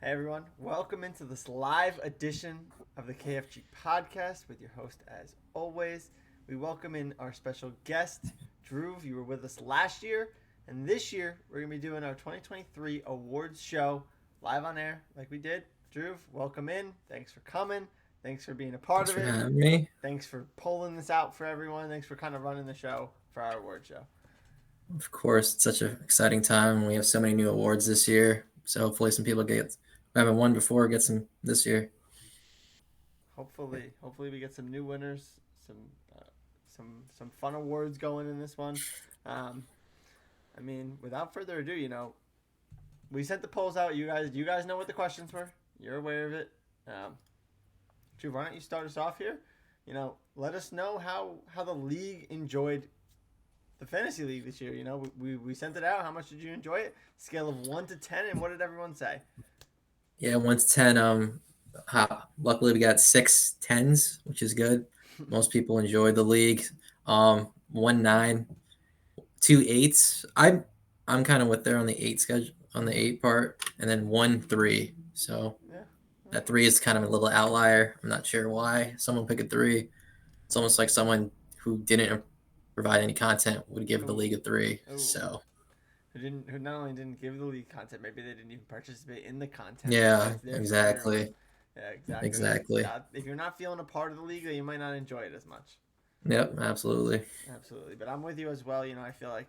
Hey everyone, welcome into this live edition of the KFG podcast with your host as always. We welcome in our special guest, Dhruv. You were with us last year, and this year we're going to be doing our 2023 awards show live on air like we did. Dhruv, welcome in. Thanks for coming. Thanks for being a part Thanks of for it. having me. Thanks for pulling this out for everyone. Thanks for kind of running the show for our award show. Of course, it's such an exciting time. We have so many new awards this year. So hopefully some people who haven't won before get some this year. Hopefully we get some new winners, some uh, some fun awards going in this one. Um, without further ado, we sent the polls out. You guys know what the questions were. You're aware of it. Drew, why don't you start us off here? Let us know how the league enjoyed the fantasy league this year. We sent it out. How much did you enjoy it? Scale of 1 to 10, and what did everyone say? Yeah, 1 to 10. Luckily we got 6 10s, which is good. Most people enjoyed the league. 1 9, 2 8s. I'm kind of with there on the 8 schedule on the 8 part, and then 1 3. So Yeah. that 3 is kind of a little outlier. I'm not sure why someone picked a 3. It's almost like someone who didn't provide any content would give the Ooh. league a 3. Ooh. So Who not only didn't give the league content, maybe they didn't even participate in the content. yeah, That's there for everyone. exactly, Yeah, exactly. exactly. If you're not feeling a part of the league, then you might not enjoy it as much. Yep, absolutely, Absolutely. But I'm with you as well. I feel like,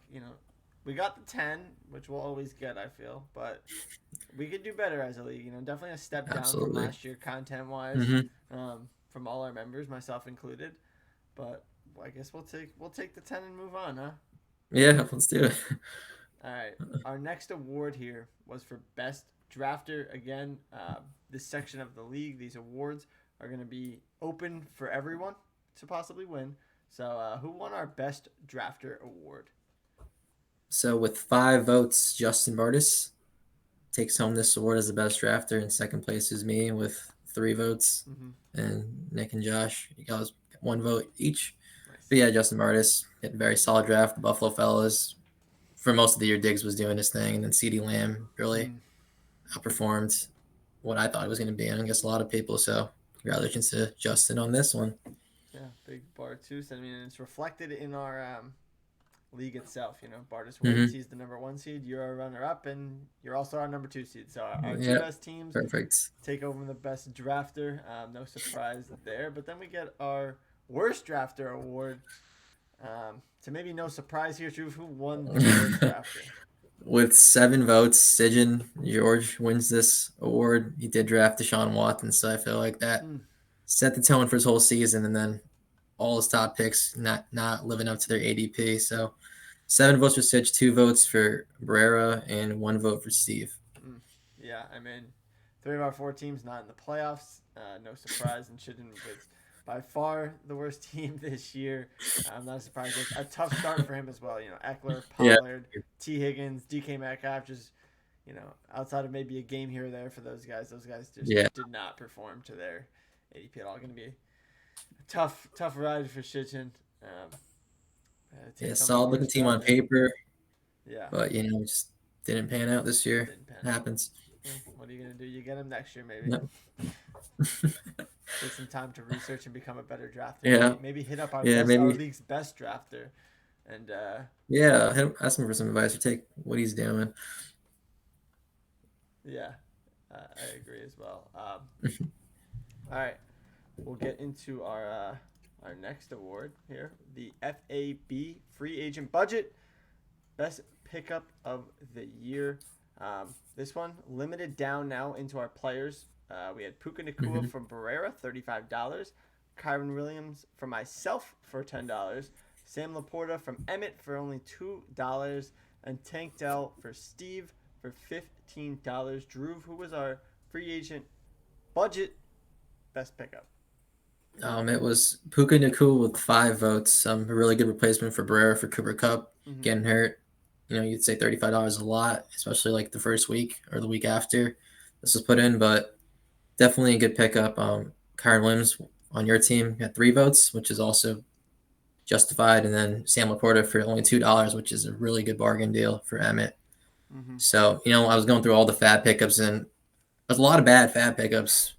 we got the 10, which we'll always get, I feel. But we could do better as a league. Definitely a step down from absolutely. last year content wise, Hmm. from all our members, myself included. But I guess we'll take the 10 and move on, huh? Yeah, let's do it. All right. Our next award here was for best drafter. Again, this section of the league, these awards are going to be open for everyone to possibly win. So, who won our best drafter award? So with 5 votes, Justin Bardis takes home this award as the best drafter, and second place is me with 3 votes, Mm-hmm. and Nick and Josh, you guys 1 vote each. Nice. But yeah, Justin Bardis had a very solid draft. The Buffalo Fellas, for most of the year, Diggs was doing his thing, and then CeeDee Lamb really Mm. outperformed what I thought it was going to be, and I guess a lot of people. So congratulations to Justin on this one. Yeah, big bar too. So, it's reflected in our league itself. Bartis wins. Mm-hmm. He's the number 1 seed. You're a runner up, and you're also our number 2 seed. So, our two Yeah, best teams perfect. take over the best drafter. No surprise there. But then we get our worst drafter award. So maybe no surprise here, Drew. Who won the worst drafter? With 7 votes, Sijin George wins this award. He did draft Deshaun Watson, so I feel like that Hmm. set the tone for his whole season, and then all his top picks not living up to their ADP. So 7 votes for Sitch, 2 votes for Barrera, and 1 vote for Steve. Hmm. Yeah, 3 of our 4 teams not in the playoffs. No surprise, and Shidden was by far the worst team this year. I'm not surprised. It's a tough start for him as well. Eckler, Yeah, Pollard, T. Higgins, DK Metcalf, just outside of maybe a game here or there for those guys just yeah, did not perform to their ADP at all. Going to be a tough ride for Shidden. yeah. Take on the Solid looking worst team on drafter. paper, Yeah, but just didn't pan out this year. didn't pan It out. happens. What are you gonna do? You get him next year, maybe. Yep. Take some time to research and become a better drafter. Yeah, Maybe hit up our yeah, our maybe. league's best drafter, and Yeah, ask him for some advice or take what he's doing. yeah, I agree as well. All right, we'll get into our next award here, the FAB Free Agent Budget Best Pickup of the Year. This one limited down now into our players. We had Puka Nakua Hmm. from Barrera, $35. Kyron Williams for myself for $10. Sam Laporta from Emmett for only $2. And Tank Dell for Steve for $15. Drew, who was our free agent budget best pickup? It was Puka Nakua with 5 votes. A really good replacement for Barrera for Cooper Cup Mm-hmm. getting hurt. You'd say $35 a lot, especially like the first week or the week after this was put in, but definitely a good pickup. Kyron Williams on your team got 3 votes, which is also justified, and then Sam Laporta for only $2, which is a really good bargain deal for Emmett. Mm-hmm. So I was going through all the fab pickups, and There's a lot of bad fab pickups,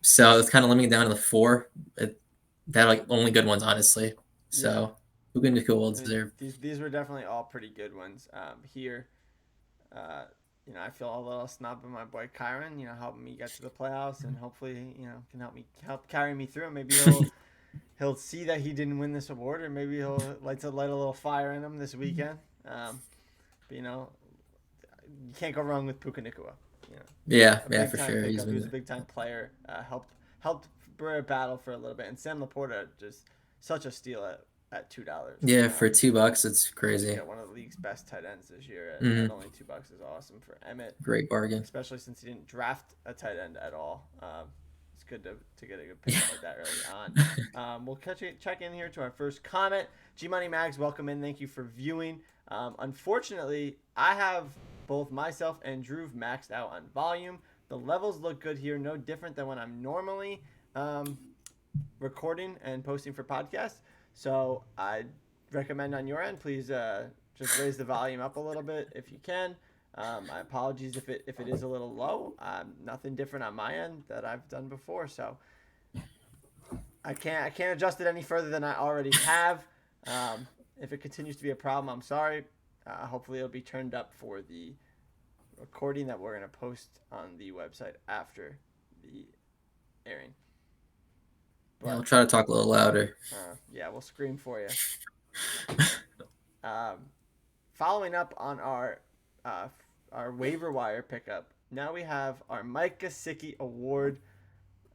so it's kind of limiting down to the 4. They're like only good ones, honestly. Yeah. So Puka Nacua will I mean, deserve. these were definitely all pretty good ones. Here, I feel a little snub of my boy Kyron. Helping me get to the playoffs, and hopefully, can help carry me through. Maybe he'll see that he didn't win this award, or maybe he'll light a little fire in him this weekend. But you can't go wrong with Puka Nacua. Yeah, A yeah, big for time sure. pickup. He was a big time player. Helped Burr battle for a little bit, and Sam Laporta just such a steal at $2. Yeah, for $2, it's crazy. One of the league's best tight ends this year at Mm-hmm. only $2 is awesome for Emmett, Great bargain. especially since he didn't draft a tight end at all. It's good to get a good pick like that early on. We'll check in here to our first comment. G Money Mags, welcome in. Thank you for viewing. Unfortunately, I have both myself and Dhruv maxed out on volume. The levels look good here, no different than when I'm normally recording and posting for podcasts. So I recommend on your end, please just raise the volume up a little bit if you can. My apologies if it is a little low. Nothing different on my end that I've done before, so I can't adjust it any further than I already have. If it continues to be a problem, I'm sorry. Hopefully it'll be turned up for the recording that we're going to post on the website after the airing. But, I'll try to talk a little louder. Yeah, we'll scream for you. Following up on our waiver wire pickup, now we have our Mike Gesicki Award.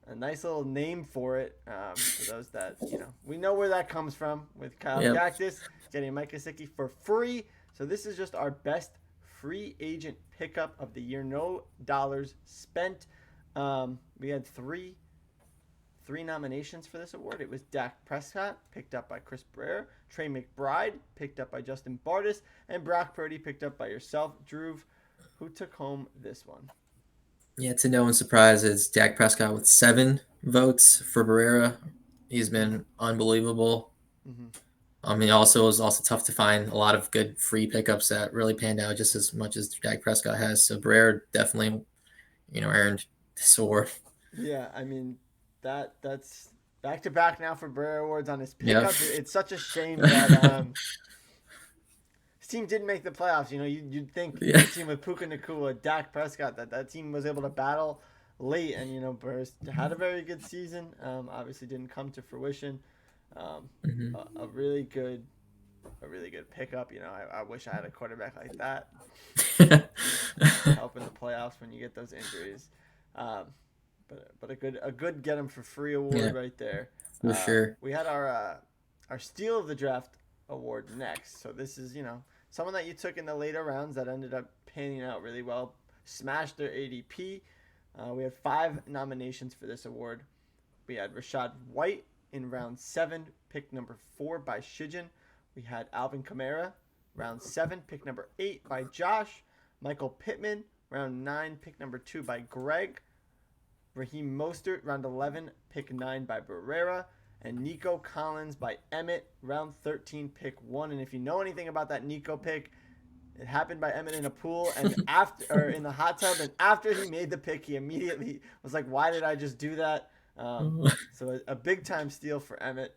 A nice little name for it. For those that, we know where that comes from with Kyle Cactus getting Mike Gesicki for free. So this is just our best free agent pickup of the year. No dollars spent. We had three nominations for this award. It was Dak Prescott, picked up by Chris Breer, Trey McBride, picked up by Justin Bardis, and Brock Purdy, picked up by yourself, Dhruv. Who took home this one? Yeah, to no one's surprise, it's Dak Prescott with 7 votes for Barrera. He's been unbelievable. Mm-hmm. It was also tough to find a lot of good free pickups that really panned out just as much as Dak Prescott has. So Barrera definitely, earned this award. Yeah, that's back to back now for Barrera Awards on his pickup. Yep. It's such a shame that his team didn't make the playoffs. You'd think the team with Puka Nacua, Dak Prescott, that team was able to battle late, and Burr had a very good season. Obviously didn't come to fruition. A really good pickup. I wish I had a quarterback like that. Help in the playoffs when you get those injuries. But a good get him for free award right there. For sure. We had our steal of the draft award next. So this is someone that you took in the later rounds that ended up panning out really well, smashed their ADP. We had 5 nominations for this award. We had Rachaad White in round 7, pick number 4 by Shijin. We had Alvin Kamara, round 7, pick number 8 by Josh. Michael Pittman, round 9, pick number 2 by Greg. Raheem Mostert, round 11, pick 9 by Barrera. And Nico Collins by Emmett, round 13, pick 1. And if you know anything about that Nico pick, it happened by Emmett in a pool and in the hot tub. And after he made the pick, he immediately was like, "Why did I just do that?" So a big time steal for Emmett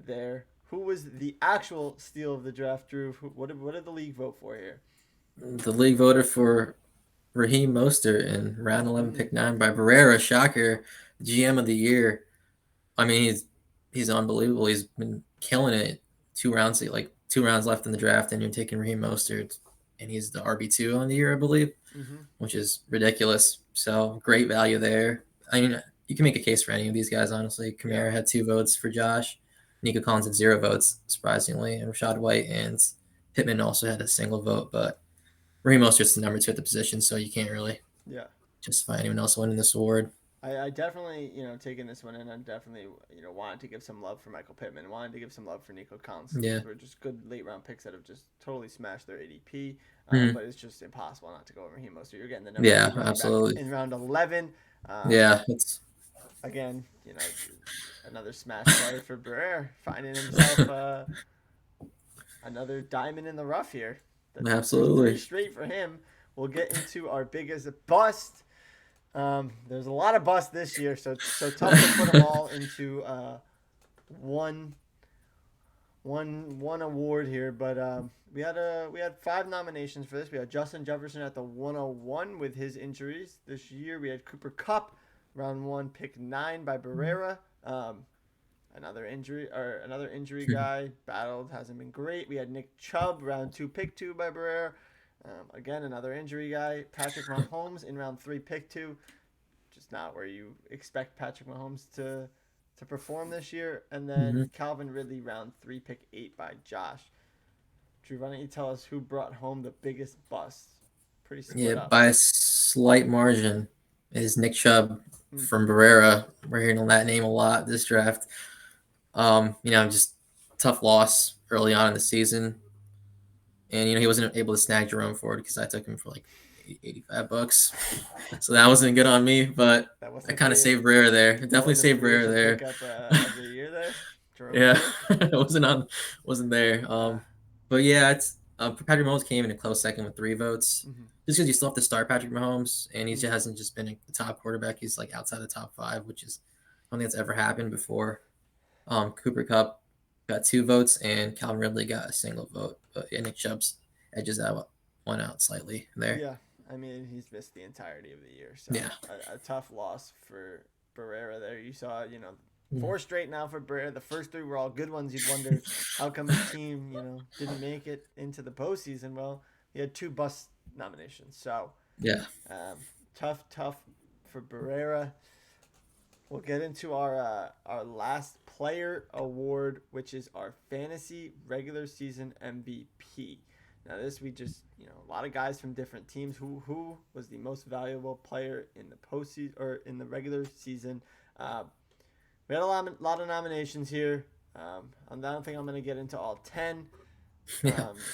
there. Who was the actual steal of the draft, Drew? What did the league vote for here? The league voted for Raheem Mostert in round 11, pick 9 by Barrera. Shocker, GM of the year. He's unbelievable. He's been killing it. 2 rounds left in the draft, and you're taking Raheem Mostert, and he's the RB2 on the year, I believe, which is ridiculous. So great value there. You can make a case for any of these guys, honestly. Kamara had 2 votes for Josh. Nico Collins had 0 votes, surprisingly, and Rachaad White and Pittman also had a single vote, but Raheem Mostert's the number 2 at the position, so you can't really justify anyone else winning this award. I definitely, taking this one in, I definitely, wanted to give some love for Michael Pittman, wanted to give some love for Nico Collins. Yeah. Those were just good late round picks that have just totally smashed their ADP, but it's just impossible not to go over Raheem Mostert. You're getting the number absolutely in round 11. It's again, another smash player for Barrera, finding himself another diamond in the rough here. Absolutely. Straight for him. We'll get into our biggest bust. There's a lot of busts this year, so tough to put them all into one one award here. But we had 5 nominations for this. We had Justin Jefferson at the 101 with his injuries this year. We had Cooper Cup, round 1, pick 9 by Barrera. Another injury guy battled, hasn't been great. We had Nick Chubb, round 2, pick 2 by Barrera. Again, another injury guy. Patrick Mahomes in round 3, pick 2. Just not where you expect Patrick Mahomes to perform this year. And then Calvin Ridley, round 3, pick 8 by Josh. Drew, why don't you tell us who brought home the biggest bust? Pretty split up. By a slight margin is Nick Chubb from Barrera. We're hearing that name a lot this draft. Just tough loss early on in the season. And, he wasn't able to snag Jerome Ford because I took him for like $85. So that wasn't good on me, but I kind of saved Barrera there. Definitely saved Barrera there. Of the year there. Yeah, it wasn't there. But yeah, it's Patrick Mahomes came in a close second with 3 votes. Just because you still have to start Patrick Mahomes, and he hasn't just been a top quarterback. He's like outside the top 5, which is I don't think that's ever happened before. Cooper Kupp got 2 votes, and Calvin Ridley got a single vote. But yeah, Nick Chubb's edges that one out slightly there. Yeah, I mean, he's missed the entirety of the year. So yeah, a tough loss for Barrera there. You saw, 4 straight now for Barrera. The first 3 were all good ones. You'd wonder how come his team, didn't make it into the postseason. Well, he had 2 bust nominations. So yeah, tough for Barrera. We'll get into our last player award, which is our fantasy regular season MVP. Now this we just a lot of guys from different teams. Who was the most valuable player in the postseason or in the regular season? We had a lot of nominations here. I don't think I'm going to get into all 10.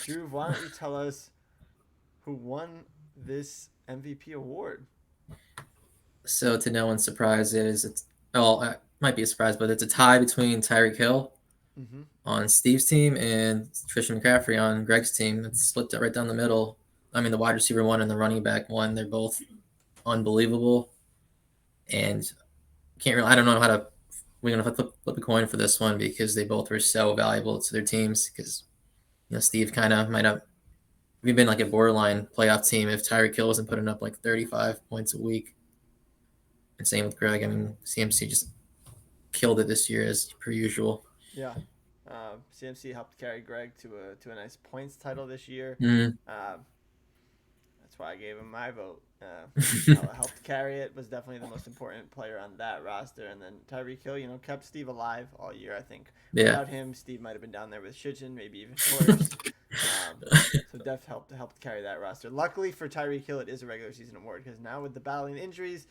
Drew, why don't you tell us who won this MVP award? So to no one's surprise, it might be a surprise, but it's a tie between Tyreek Hill on Steve's team and Christian McCaffrey on Greg's team. It's split right down the middle. I mean, the wide receiver one and the running back one, they're both unbelievable. And I don't know how to. We're gonna flip a coin for this one because they both were so valuable to their teams. Because Steve kind of might have. We've been like a borderline playoff team if Tyreek Hill wasn't putting up like 35 points a week. And same with Greg. I mean, CMC just killed it this year as per usual. Yeah, CMC helped carry Greg to a nice points title this year. That's why I gave him my vote. Helped carry it, was definitely the most important player on that roster. And then Tyreek Hill, kept Steve alive all year. I think without him, Steve might have been down there with Shijin, maybe even worse. So Def helped carry that roster. Luckily for Tyreek Hill, it is a regular season award because now with the battling injuries,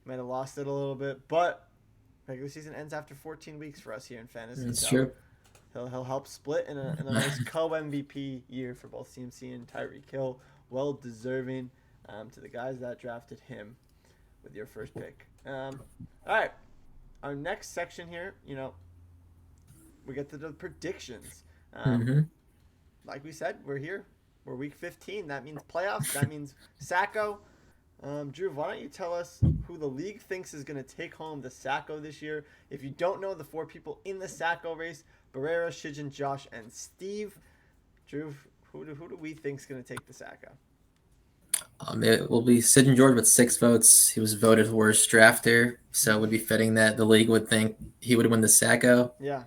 he might have lost it a little bit. But regular season ends after 14 weeks for us here in fantasy. That's true. He'll help split in a nice co-MVP year for both CMC and Tyreek Hill. Well deserving to the guys that drafted him with your first pick. All right, our next section here, we get to the predictions. Like we said, we're here. We're week 15. That means playoffs. That means Sacco. Drew, why don't you tell us who the league thinks is going to take home the Sacco this year? If you don't know the 4 people in the Sacco race, Barrera, Shijin, Josh, and Steve. Drew, who do we think is going to take the Sacco? It will be Sid George with 6 votes. He was voted worst drafter, so it would be fitting that the league would think he would win the Sacco. Yeah.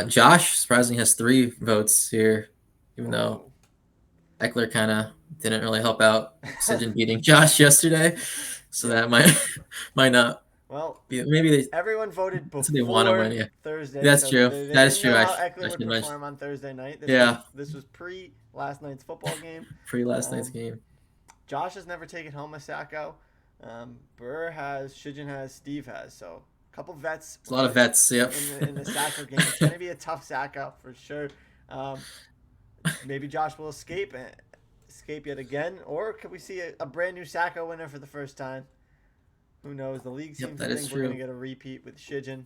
Josh surprisingly has 3 votes here, even though Eckler kind of didn't really help out Sid beating Josh yesterday, so that might not. Well, maybe everyone voted before they want to win. Thursday. That's true. That is true. How Eckler would perform on Thursday night. This was pre last night's football game. Pre-last night's game. Josh has never taken home a Sacco. Burr has, Shijin has, Steve has. So a couple vets. A lot of vets, yep. In the Sacco game. It's going to be a tough Sacco for sure. Maybe Josh will escape yet again. Or could we see a brand new Sacco winner for the first time? Who knows? The league seems to think we're going to get a repeat with Shijin.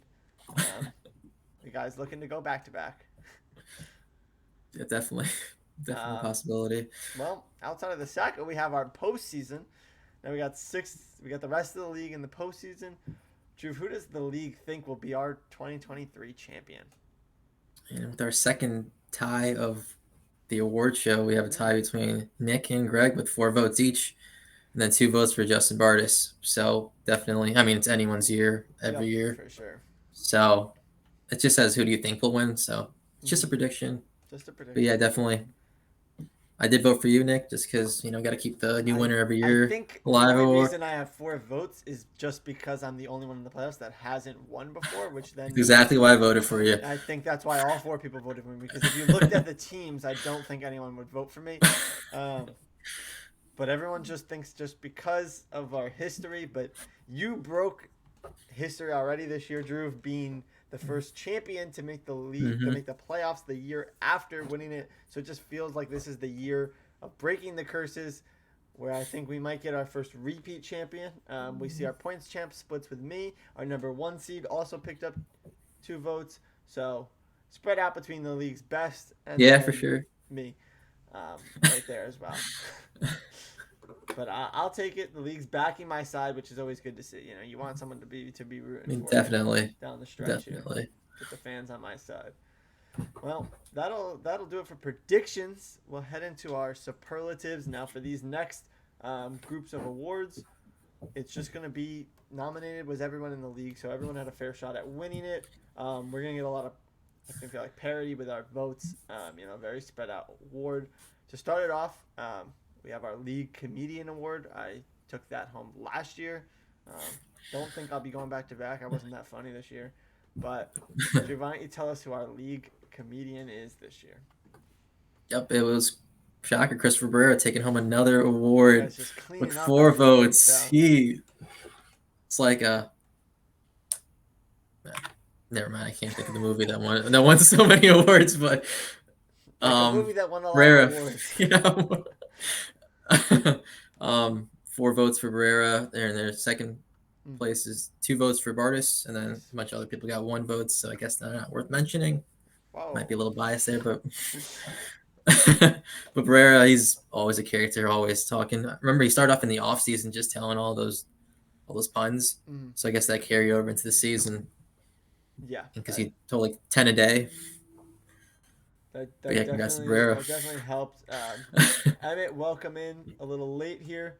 The guy's looking to go back-to-back. Yeah, definitely a possibility. Well, outside of the Sacco, we have our postseason. Now we got the rest of the league in the postseason. Drew, who does the league think will be our 2023 champion? And with our second tie of the award show, we have a tie between Nick and Greg with 4 votes each, and then 2 votes for Justin Bardis. So definitely, I mean, it's anyone's year every year. For sure. So it just says who do you think will win. So it's just a prediction. Just a prediction. But yeah, definitely. I did vote for you, Nick, just because, got to keep the new winner every year I think alive. The only reason I have 4 votes is just because I'm the only one in the playoffs that hasn't won before, which then... exactly why I voted for you. I think that's why all 4 people voted for me, because if you looked at the teams, I don't think anyone would vote for me. But everyone just thinks just because of our history, but you broke history already this year, Drew, being the first champion to make the league, to make the playoffs the year after winning it. So it just feels like this is the year of breaking the curses, where I think we might get our first repeat champion. We see our points champ splits with me. Our number 1 seed also picked up 2 votes. So spread out between the league's best and for sure. Me right there as well. But I'll take it. The league's backing my side, which is always good to see. You want someone to be rooting for. Definitely. Down the stretch. Definitely. Get the fans on my side. Well, that'll do it for predictions. We'll head into our superlatives now. For these next groups of awards, it's just going to be nominated was everyone in the league, so everyone had a fair shot at winning it. We're going to get a lot of, I feel like, parity with our votes. Very spread out award. To start it off, we have our League Comedian Award. I took that home last year. Don't think I'll be going back to back. I wasn't that funny this year. But Drew, why don't you tell us who our League Comedian is this year? Yep, it was shocker Christopher Barrera taking home another award with 4 votes. It's like never mind. I can't think of the movie that won so many awards, but a movie that won a lot of awards. 4 votes for Barrera. They're in their second place is 2 votes for Bardis, and then a bunch of other people got 1 vote. So I guess they're not worth mentioning. Whoa. Might be a little biased there, but but Barrera, he's always a character, always talking. Remember, he started off in the off season just telling all those puns. So I guess that carry over into the season. Yeah, because he told like 10 a day. That definitely helped. Emmett, welcome in a little late here.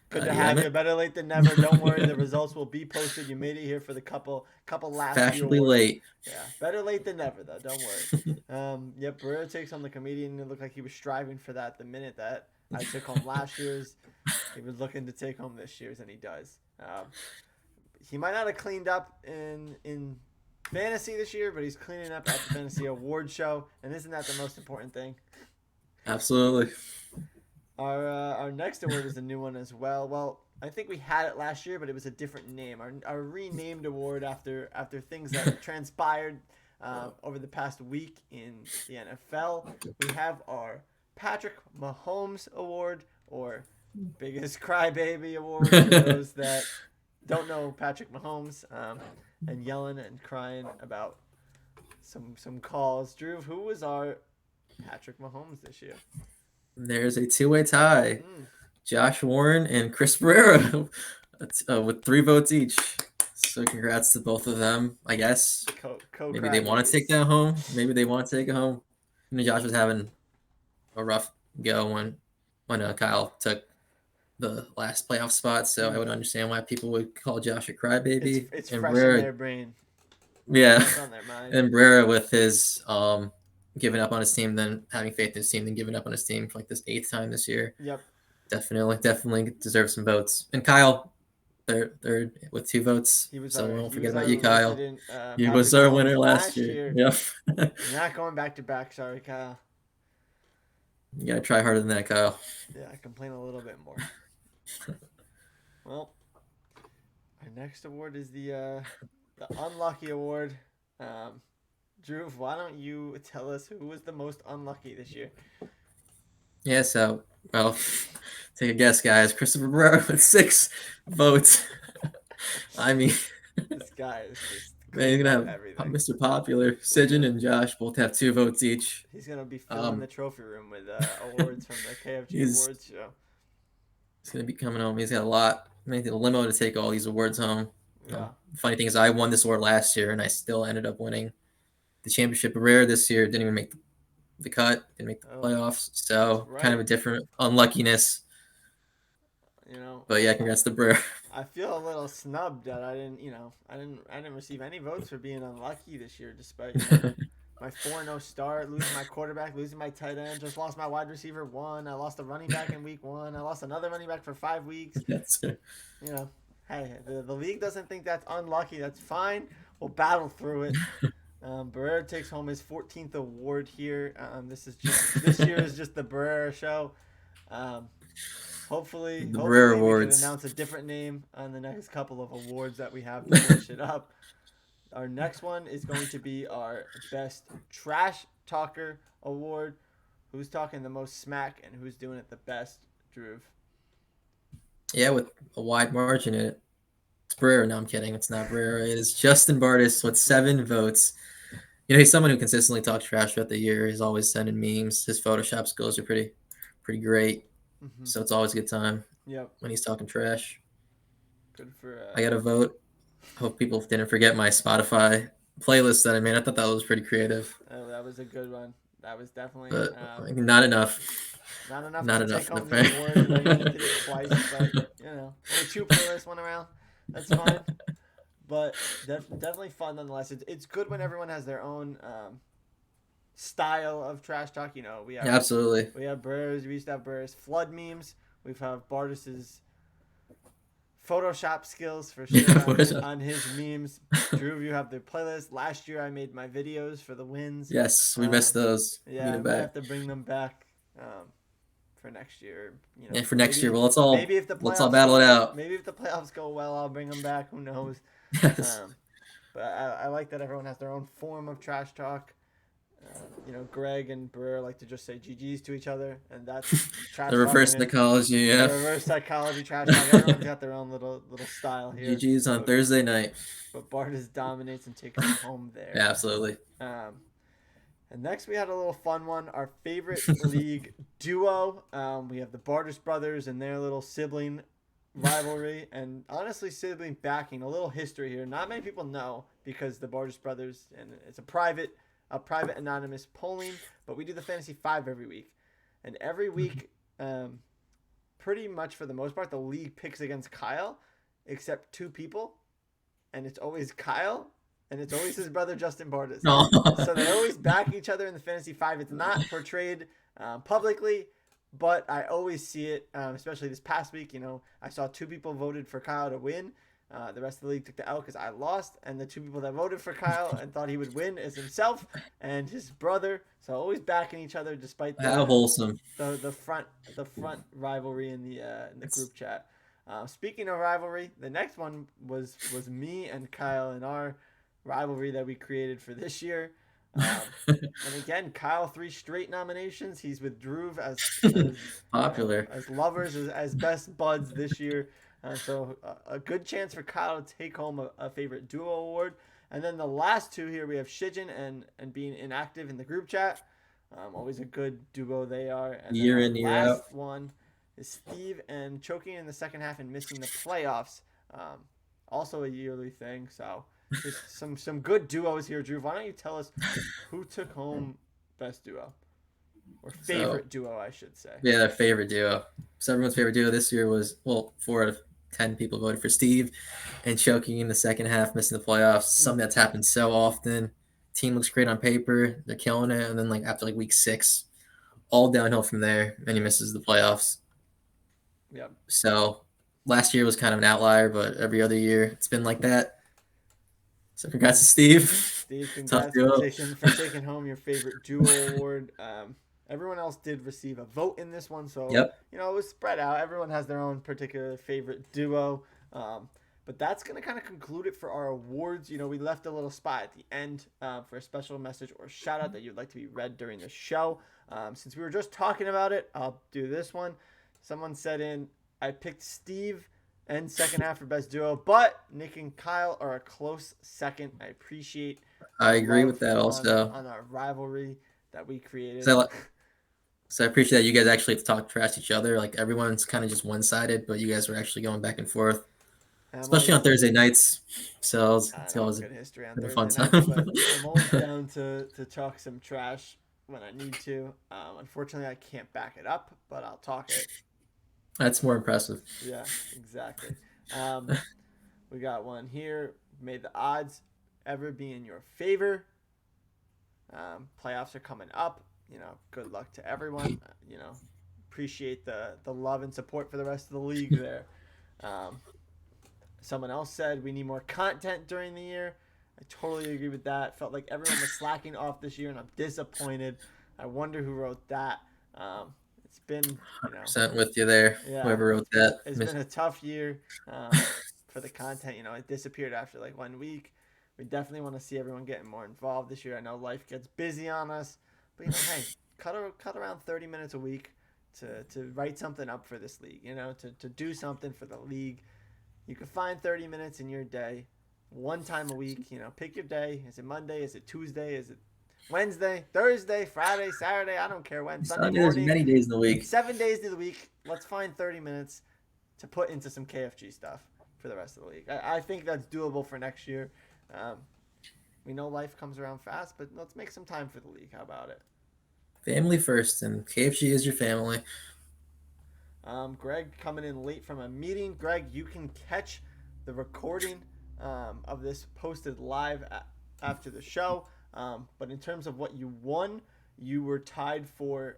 Good to have you. Better late than never. Don't worry, the results will be posted. You made it here for the couple last. Fashionably late. Yeah, better late than never though. Don't worry. Barrera takes on the comedian. It looked like he was striving for that the minute that I took home last year's. He was looking to take home this year's, and he does. He might not have cleaned up in fantasy this year, but he's cleaning up at the fantasy award show, and isn't that the most important thing? Absolutely. Our next award is a new one as well. Well, I think we had it last year, but it was a different name. Our renamed award after things that transpired over the past week in the NFL. We have our Patrick Mahomes Award, or Biggest Crybaby Award, for those that don't know Patrick Mahomes, and yelling and crying about some calls. Drew, who was our Patrick Mahomes this year? There's a 2-way tie. Josh Warren and Chris Barrera with 3 votes each. So congrats to both of them, I guess. Maybe they want to take that home. Maybe they want to take it home. Josh was having a rough go when Kyle took the last playoff spot, so I would understand why people would call Josh a crybaby. It's fresh in their brain. Yeah. It's on their mind. And Barrera with his giving up on his team, then having faith in his team, then giving up on his team for like this 8th time this year. Yep. Definitely deserves some votes. And Kyle, third with 2 votes. We won't forget about you, Kyle. He was our winner last year. Yep. You're not going back to back. Sorry, Kyle. You gotta try harder than that, Kyle. Yeah, I complain a little bit more. Well, our next award is the Unlucky Award. Drew, why don't you tell us who was the most unlucky this year? Yeah, so, well, take a guess, guys. Christopher Barrera with 6 votes. I mean, this guy is just Man, you're clean gonna up have everything. Mr. Popular, Sijin and Josh both have 2 votes each. He's gonna be filling the trophy room with awards from the KFG He's Awards show. gonna be coming home. He's got a lot. Made the limo to take all these awards home. Yeah. Funny thing is, I won this award last year, and I still ended up winning the championship. Rare this year didn't even make the cut, didn't make the playoffs. So kind of a different unluckiness. You know. But yeah, congrats to Brer. I feel a little snubbed that I didn't receive any votes for being unlucky this year, despite my 4-0 start, losing my quarterback, losing my tight end, just lost my wide receiver 1. I lost a running back in week 1. I lost another running back for 5 weeks. Hey, the league doesn't think that's unlucky. That's fine. We'll battle through it. Barrera takes home his 14th award here. This year is just the Barrera show. Hopefully we can announce a different name on the next couple of awards that we have to finish it up. Our next one is going to be our Best Trash Talker Award. Who's talking the most smack and who's doing it the best, Dhruv? Yeah, with a wide margin in it. It's Barrera. No, I'm kidding. It's not Barrera. It is Justin Bardis with 7 votes. He's someone who consistently talks trash throughout the year. He's always sending memes. His Photoshop skills are pretty great. Mm-hmm. So it's always a good time. Yep. When he's talking trash. Good for. I got a vote. Hope people didn't forget my Spotify playlist that I made. I thought that was pretty creative. Oh, that was a good one. That was definitely. But not enough. Not enough to take home the award. I did it twice, but only 2 playlists went around. That's fine. But definitely fun nonetheless. It's good when everyone has their own style of trash talk. We have absolutely. We have Burrs. We used to have Burrs flood memes. We have Bardis's Photoshop skills for sure on his memes. Dhruv, you have the playlist. Last year I made my videos for the wins. Yes, we missed those. Yeah, I have to bring them back for next year. For next year. Well, let's all battle it out. Maybe if the playoffs go well, I'll bring them back. Who knows? Yes. But I like that everyone has their own form of trash talk. Greg and Burr like to just say GGs to each other, and that's trash the reverse psychology. Yeah. The reverse psychology trash talk. Everyone's got their own little style here. GGs on Thursday night. But Bardis dominates and takes it home there. Yeah, absolutely. And next we had a little fun one. Our favorite league duo. We have the Bardis brothers and their little sibling rivalry, and honestly sibling backing. A little history here. Not many people know because the Bardis brothers, and it's a private anonymous polling, but we do the Fantasy 5 every week. And every week, pretty much for the most part, the league picks against Kyle, except 2 people. And it's always Kyle, and it's always his brother Justin Bardis. So they always back each other in the Fantasy 5. It's not portrayed publicly, but I always see it, especially this past week. I saw 2 people voted for Kyle to win. The rest of the league took the L because I lost, and the 2 people that voted for Kyle and thought he would win is himself and his brother. So always backing each other despite how wholesome the front rivalry in the group chat. Speaking of rivalry, the next one was me and Kyle and our rivalry that we created for this year. And again, Kyle 3 straight nominations. He's with Dhruv as popular as lovers as best buds this year. So a good chance for Kyle to take home a favorite duo award. And then the last 2 here, we have Shijin and being inactive in the group chat. Always a good duo they are. And year in, year out. Last one is Steve and choking in the second half and missing the playoffs. Also a yearly thing. So just some good duos here, Dhruv. Why don't you tell us who took home best duo? Or favorite duo, I should say. Yeah, their favorite duo. So everyone's favorite duo this year was, 4 out of 10 people voted for Steve, and choking in the second half, missing the playoffs. Something that's happened so often. Team looks great on paper. They're killing it. And then after week 6, all downhill from there, and he misses the playoffs. Yeah. So last year was kind of an outlier, but every other year it's been like that. So congrats to Steve. Steve, congrats for taking home your favorite duo award. Everyone else did receive a vote in this one, so it was spread out. Everyone has their own particular favorite duo, but that's going to kind of conclude it for our awards. We left a little spot at the end for a special message or shout out that you'd like to be read during the show. Since we were just talking about it, I'll do this one. Someone said I picked Steve and second half for best duo. But Nick and Kyle are a close second. I appreciate I the agree love with that also. on our rivalry that we created. So I appreciate that you guys actually talk trash to each other. Like everyone's kind of just one sided, but you guys were actually going back and forth, And especially on Thursday nights. So I it's know always good history on been a fun Thursday nights, time. but I'm always down to talk some trash when I need to. Unfortunately, I can't back it up, but I'll talk it. That's more impressive. Yeah, exactly. Um, we got one here. May the odds ever be in your favor. Playoffs are coming up. Good luck to everyone. Appreciate the love and support for the rest of the league there. Um, Someone else said we need more content during the year. I totally agree with that. Felt like everyone was slacking off this year, and I'm disappointed. I wonder who wrote that. It's been, 100% with you there. yeah, Whoever wrote that. it's been a tough year for the content. It disappeared after like 1 week. We definitely want to see everyone getting more involved this year. I know life gets busy on us, but hey, cut around 30 minutes a week to write something up for this league. To do something for the league. You can find 30 minutes in your day, one time a week. Pick your day. Is it Monday? Is it Tuesday? Is it Wednesday, Thursday, Friday, Saturday? I don't care when. Sunday There's morning. many days in the week. 7 days of the week. Let's find 30 minutes to put into some KFG stuff for the rest of the league. I think that's doable for next year. We know life comes around fast, but let's make some time for the league. How about it? Family first, and KFG is your family. Greg coming in late from a meeting. Greg, you can catch the recording of this posted live after the show. But in terms of what you won, you were tied for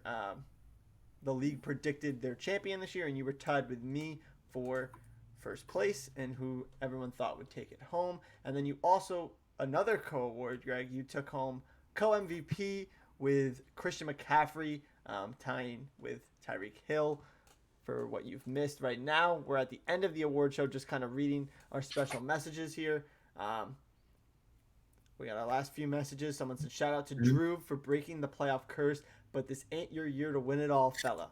the league predicted their champion this year, and you were tied with me for first place and who everyone thought would take it home. And then you also, another co-award, Greg, you took home co-MVP with Christian McCaffrey, tying with Tyreek Hill for what you've missed. Right now, we're at the end of the award show, just kind of reading our special messages here. We got our last few messages. Someone said, shout out to Dhruv for breaking the playoff curse, but this ain't your year to win it all, fella.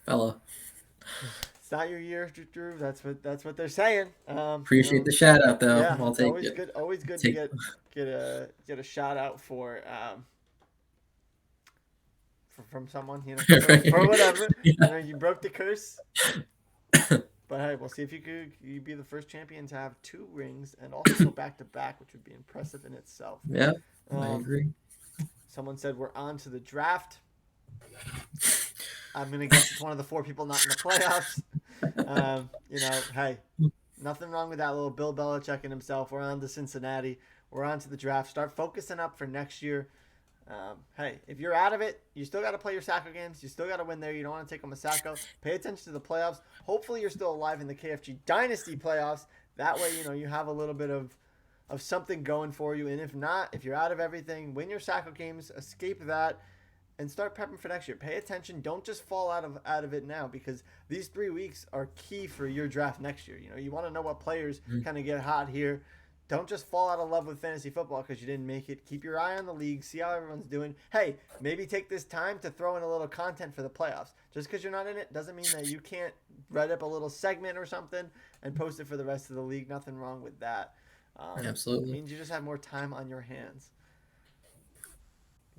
It's not your year, Dhruv. That's what they're saying. Appreciate the shout out, though. Yeah, I'll it's take always it. good. Always good to get a shout out for from someone, for whatever. Yeah. You broke the curse. But hey, we'll see if you be the first champion to have 2 rings and also go back to back, which would be impressive in itself. Yeah, I agree. Someone said we're on to the draft. I'm gonna guess it's one of the 4 people not in the playoffs. Hey, nothing wrong with that little Bill Belichick and himself. We're on to Cincinnati. We're on to the draft. Start focusing up for next year. Hey, if you're out of it, you still got to play your Sacco games. You still got to win there. You don't want to take them a Sacco. Pay attention to the playoffs. Hopefully, you're still alive in the KFG Dynasty playoffs. That way, you have a little bit of something going for you. And if not, if you're out of everything, win your Sacco games, escape that, and start prepping for next year. Pay attention. Don't just fall out of it now, because these 3 weeks are key for your draft next year. You want to know what players kind of get hot here. Don't just fall out of love with fantasy football because you didn't make it. Keep your eye on the league. See how everyone's doing. Hey, maybe take this time to throw in a little content for the playoffs. Just because you're not in it doesn't mean that you can't write up a little segment or something and post it for the rest of the league. Nothing wrong with that. Absolutely. It means you just have more time on your hands.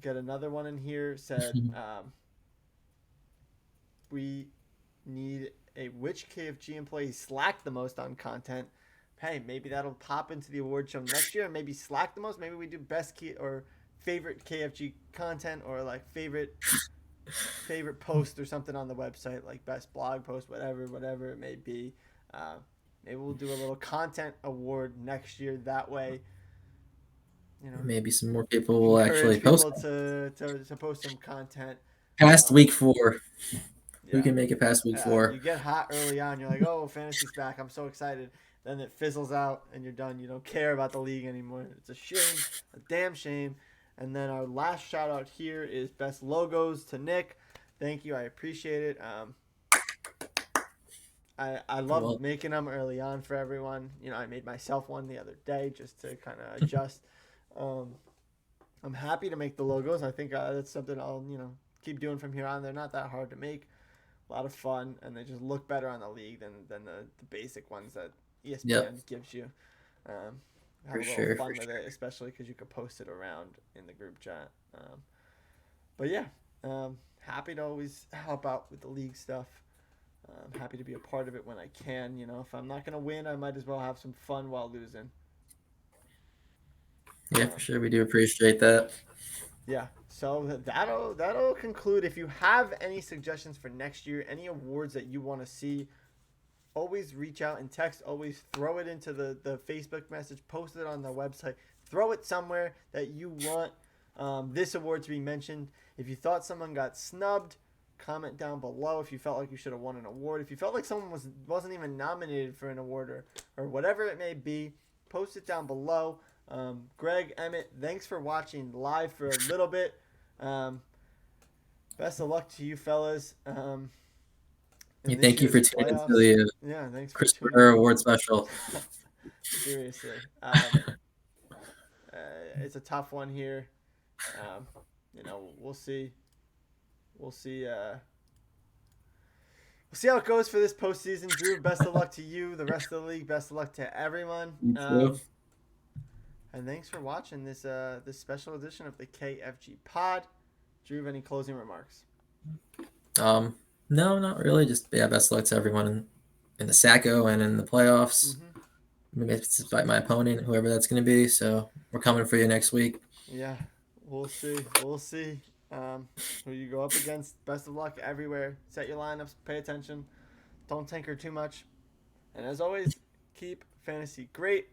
Got another one in here. Said, we need which KFG employee slacked the most on content. Hey, maybe that'll pop into the award show next year and maybe slack the most. Maybe we do best or favorite KFG content, or like favorite post or something on the website, like best blog post, whatever it may be. Maybe we'll do a little content award next year. That way, maybe some more people will actually post. To post some content. Past week 4. Yeah. We can make it past week 4. You get hot early on. You're like, oh, fantasy's back. I'm so excited. Then it fizzles out and you're done. You don't care about the league anymore. It's a shame, a damn shame. And then our last shout out here is best logos to Nick. Thank you. I appreciate it. I love making them early on for everyone. I made myself one the other day just to kind of adjust. I'm happy to make the logos. I think that's something I'll keep doing from here on. They're not that hard to make. a lot of fun, and they just look better on the league than the basic ones that ESPN Yep. gives you. Have For a little sure. fun For with sure. it, especially because you could post it around in the group chat. But yeah, happy to always help out with the league stuff. Happy to be a part of it when I can. If I'm not gonna win, I might as well have some fun while losing. Yeah, for Um, sure. We do appreciate that. yeah. So that'll conclude. If you have any suggestions for next year, any awards that you want to see, always reach out and text. Always throw it into the Facebook message. Post it on the website. Throw it somewhere that you want this award to be mentioned. If you thought someone got snubbed, comment down below. If you felt like you should have won an award, if you felt like someone wasn't even nominated for an award or whatever it may be, post it down below. Greg, Emmett, thanks for watching live for a little bit. Best of luck to you fellas. Yeah, In this thank you year's for tuning into playoffs. the Yeah, thanks for tuning Christopher in. Award Special. Seriously. It's a tough one here. Um, we'll see. We'll see. We'll see how it goes for this postseason. Drew, best of luck to you, the rest of the league. Best of luck to everyone. You too. And thanks for watching this special edition of the KFG Pod. Drew, any closing remarks? No, not really. Just best of luck to everyone in the Sacco and in the playoffs. Mm-hmm. Maybe it's despite my opponent, whoever that's going to be. So we're coming for you next week. Yeah, we'll see. We'll see who you go up against. Best of luck everywhere. Set your lineups. Pay attention. Don't tinker too much. And as always, keep fantasy great.